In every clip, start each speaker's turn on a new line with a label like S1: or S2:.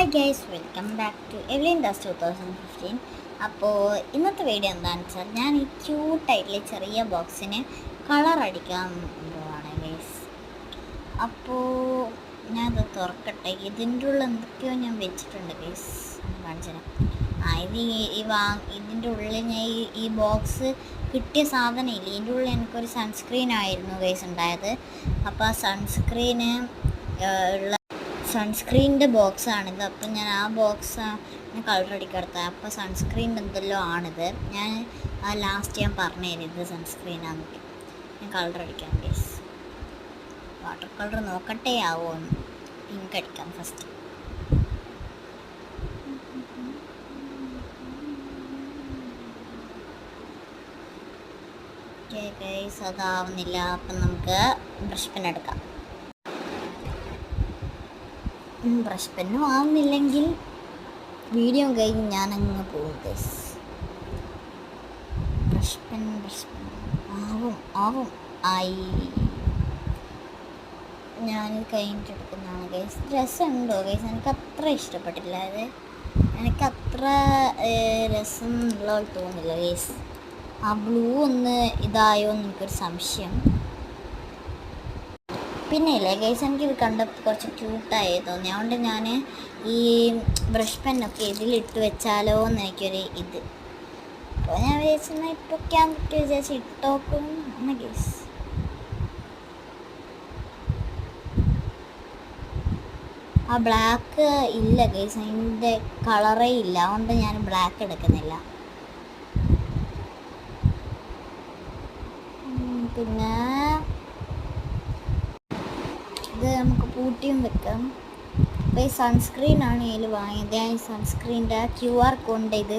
S1: Hi guys, welcome back to Evelyn Das 2015. അപ്പോൾ ഇന്നത്തെ video എന്താണെന്ന് വെച്ചാൽ ഞാൻ ഈ ക്യൂട്ടായിട്ടുള്ള ചെറിയ ബോക്സിന് കളർ അടിക്കാൻ പോവാണ് ഗൈസ്. അപ്പോൾ ഞാനത് തുറക്കട്ടെ. ഇതിൻ്റെ ഉള്ളിൽ എന്തൊക്കെയോ ഞാൻ വെച്ചിട്ടുണ്ട് ഗൈസ്, കാണിച്ചുതരാം. ഇതിൻ്റെ ഉള്ളിൽ ഞാൻ ഈ ബോക്സ് കിട്ടിയ സാധനം ഇല്ല. ഇതിൻ്റെ ഉള്ളിൽ എനിക്കൊരു സൺസ്ക്രീൻ ആയിരുന്നു ഗൈസ് ഉണ്ടായത്. അപ്പോൾ ആ സൺസ്ക്രീന് ഉള്ള സൺസ്ക്രീനിൻ്റെ ബോക്സാണിത്. അപ്പം ഞാൻ ആ ബോക്സാണ് കളർ അടിക്കെടുത്തത്. അപ്പോൾ സൺസ്ക്രീനിൻ്റെ എന്തെല്ലോ ആണിത്. ഞാൻ ലാസ്റ്റ് ഞാൻ പറഞ്ഞുതരും ഇത് സൺസ്ക്രീനാണെന്നൊക്കെ. ഞാൻ കളർ അടിക്കാം ഗൈസ്. വാട്ടർ കളർ നോക്കട്ടെ ആവുമെന്ന്. പിങ്ക് അടിക്കാം ഫസ്റ്റ്. Okay guys, അതാവുന്നില്ല. അപ്പം നമുക്ക് ബ്രഷ് പെൻ എടുക്കാം. ബ്രഷ് പെന്നും ആവുന്നില്ലെങ്കിൽ വീഡിയോ കഴിഞ്ഞ് ഞാനങ്ങ് പോകും ഗൈസ്. ബ്രഷ് പെൻ ആവും ആയി. ഞാനിത് കഴിഞ്ഞിട്ട് എടുക്കുന്നതാണ് ഗൈസ്. രസമുണ്ടോ ഗൈസ്? എനിക്ക് അത്ര ഇഷ്ടപ്പെട്ടില്ല. എനിക്കത്ര രസം ഉള്ള തോന്നില്ല ഗൈസ്. ആ ബ്ലൂ ഒന്ന് ഇതായോ എന്ന് എനിക്കൊരു സംശയം. പിന്നെ ഇല്ലേ ഗൈസ്, എനിക്കിത് കണ്ടപ്പോൾ കുറച്ച് ക്യൂട്ടായി തോന്നി. അതുകൊണ്ട് ഞാൻ ഈ ബ്രഷ് പെന്നൊക്കെ ഇതിലിട്ട് വെച്ചാലോ എന്ന് എനിക്കൊരു ഇത്. അപ്പോൾ ഞാൻ വിചാരിച്ചെന്നാൽ ഇട്ടൊക്കെയാൻ പറ്റുമോ വിചാരിച്ച് ഇട്ടോക്കും എന്ന് ഗൈസ്. ആ ബ്ലാക്ക് ഇല്ല ഗൈസ്, അതിൻ്റെ കളറേ ഇല്ല. അതുകൊണ്ട് ഞാൻ ബ്ലാക്ക് എടുക്കുന്നില്ല. പിന്നെ ഇത് നമുക്ക് പൂട്ടിയും വെക്കാം. അപ്പോൾ ഈ സൺസ്ക്രീനാണ് ഇതിൽ വാങ്ങിയത്. ഞാൻ ഈ സൺസ്ക്രീൻ്റെ QR കോഡിൻ്റെ ഇത്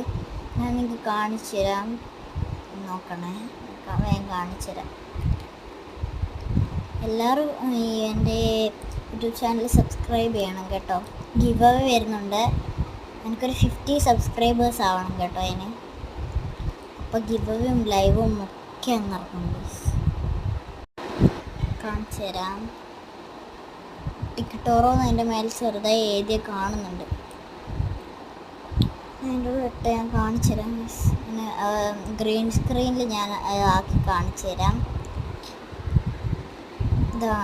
S1: ഞാൻ നിങ്ങൾക്ക് കാണിച്ചു തരാം. നോക്കണേ, വേഗം കാണിച്ചു തരാം. എല്ലാവരും എൻ്റെ യൂട്യൂബ് ചാനൽ സബ്സ്ക്രൈബ് ചെയ്യണം കേട്ടോ. ഗിവ് അവേ വരുന്നുണ്ട്. എനിക്കൊരു 50 സബ്സ്ക്രൈബേഴ്സ് ആവണം കേട്ടോ അതിന്. അപ്പോൾ ഗിവ് അവേയും ലൈവും ഒക്കെ അങ്ങ് ഇറങ്ങും. കാണിച്ചു തരാം. ടിക്കറ്റോറോ എന്ന് അതിൻ്റെ മേൽ ചെറുതായി എഴുതിയ കാണുന്നുണ്ട്. അതിൻ്റെ ഉള്ളിട്ട് ഞാൻ കാണിച്ചു തരാം. പിന്നെ ഗ്രീൻ സ്ക്രീനിൽ ഞാൻ ആക്കി കാണിച്ചു തരാം. ഇതാണ്